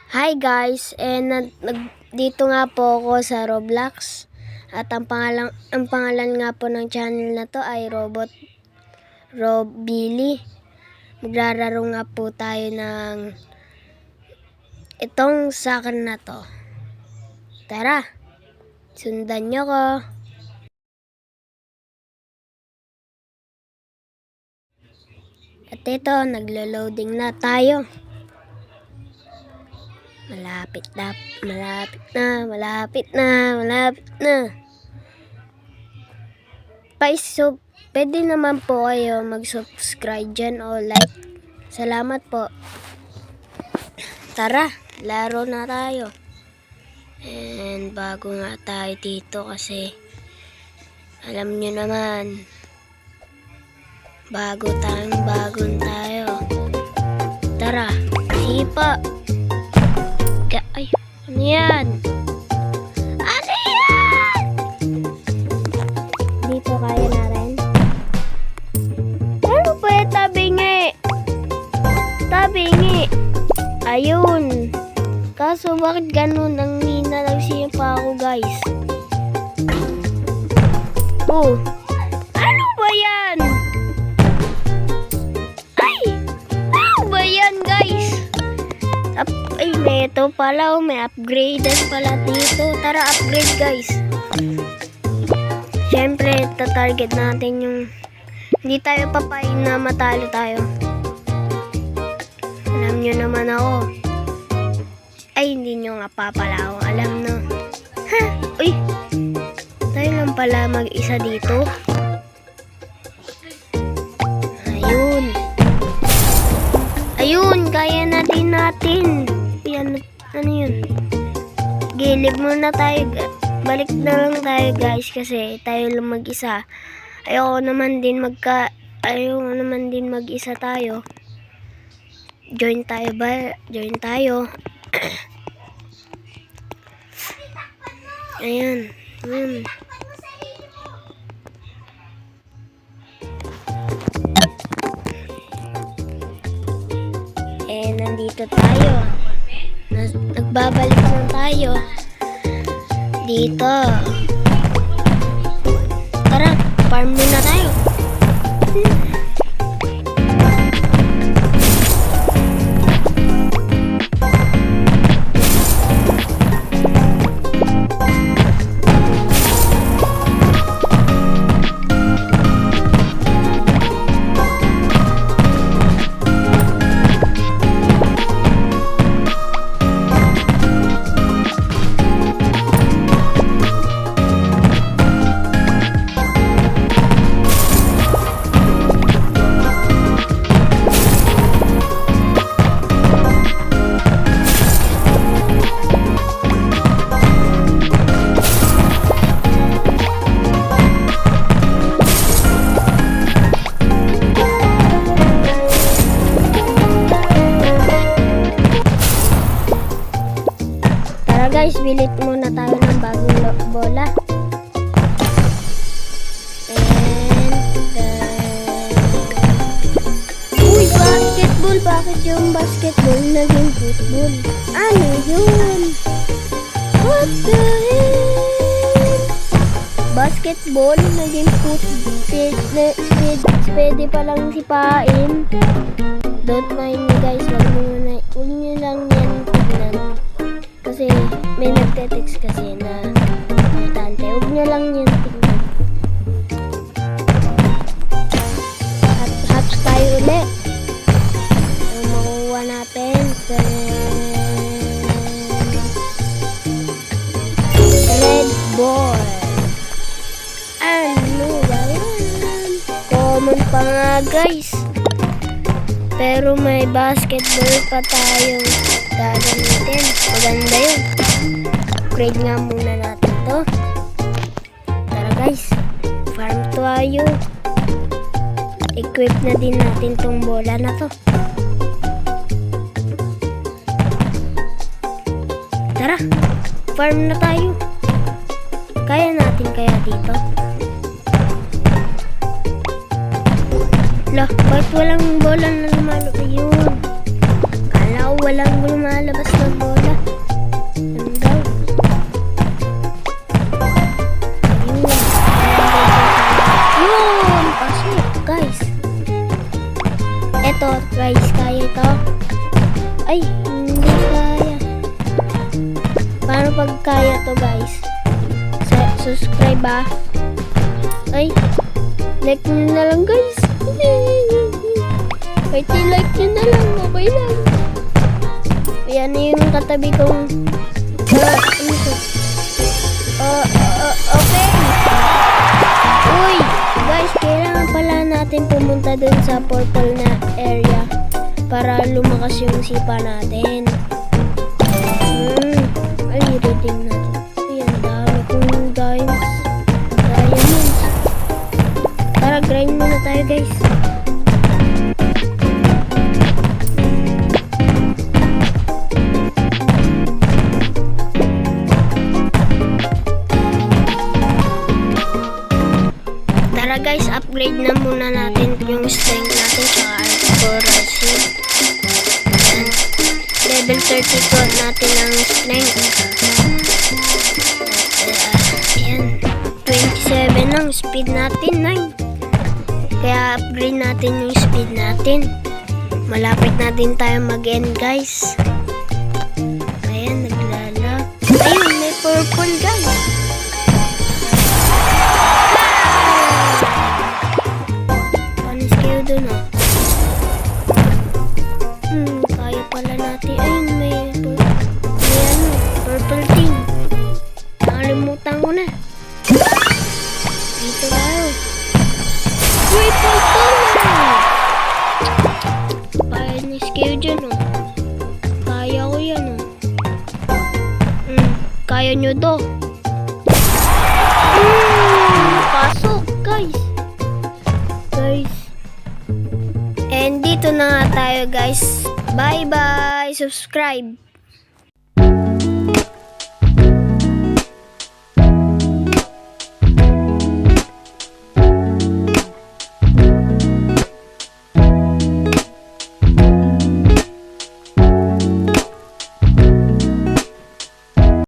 Hi guys, dito nga po ako sa Roblox. At ang pangalan nga po ng channel na to ay Robili. Maglalaro nga po tayo ng itong soccer na to. Tara, sundan nyo ko. At ito, naglo-loading na tayo. Malapit na. Pwede naman po kayo mag-subscribe dyan o like. Salamat po. Tara, laro na tayo. And bago nga tayo dito kasi alam nyo naman, bago tayo. Tara, sipa. Ay, ano yan? Ano yan? Dito kaya na rin. Ano ba yung tabingi? Ayun. Kaso bakit ganun? Ang hina lang siya pa ako, guys. Oh. Ano ba yan? Ay! Ano ba yan, guys? Ay, may ito pala. May upgradean pala dito. Tara, upgrade, guys. Siyempre, tatarget natin yung hindi tayo papayin na matalo tayo. Alam nyo naman ako. Ay, hindi nyo nga papala ako. Alam no. Ha? Uy! Tayo lang pala mag-isa dito. Ayun, kaya natin. Yan, ano yun? Gilib muna tayo. Balik na lang tayo, guys, kasi tayo lang mag-isa. Ayoko naman din mag-isa tayo. Join tayo ba? Join tayo. Ayan. Nandito tayo. Nagbabalik na tayo. Dito. Tara, farm muna tayo. Guys, bilit muna tayo ng bagong bola. Uy, basketball! Bakit yung basketball naging football? Ano yun? What the hell? Basketball naging football. Pwede palang sipain. Don't mind me, guys. Huwag nyo lang yan tignan. Kasi may nagte-text kasi na importante. Huwag nyo lang yan tingnan. Hatch tayo ulit. Ang makuha natin. Red ball. Ano ba yan? Common pa nga, guys. Pero may basketball pa tayong gagamitin. Maganda yun. Upgrade nga muna natin to. Tara, guys. Farm tayo. Equip na din natin tong bola na to. Tara. Farm na tayo. Kaya natin kaya dito? Lah, bakit walang bola na lumalabas yun? Kala ko walang lumalabas na bola. kapag kaya to guys. Subscribe ah. Ay, like nyo na lang guys. Kahit i-like nyo na lang, okay lang. Ayan yung katabi kong ano to? Okay. Uy, guys, kailangan pala natin pumunta dun sa portal na area para lumakas yung sipa natin. Ay, reading natin. Ayan, dami kong diamonds. Tara, grind muna tayo guys. Tara guys, upgrade na muna natin yung strength natin sa accuracy. Ayan. Level 32 natin ang strength. Ayan. 27 ang speed natin, 9. Kaya upgrade natin yung speed natin. Malapit na din tayo mag-end guys. Ayan, naglalag. Ayun, may purple guys. Panis kayo dun ah. Kaya pala natin. Ayun, may ano, purple team. Nakalimutan ko na. Dito tayo. Triple tunnel! Panis kayo dyan oh. Kaya ko yan oh. Kaya nyo do. Pasok guys. And dito na nga tayo guys. Bye bye. Subscribe.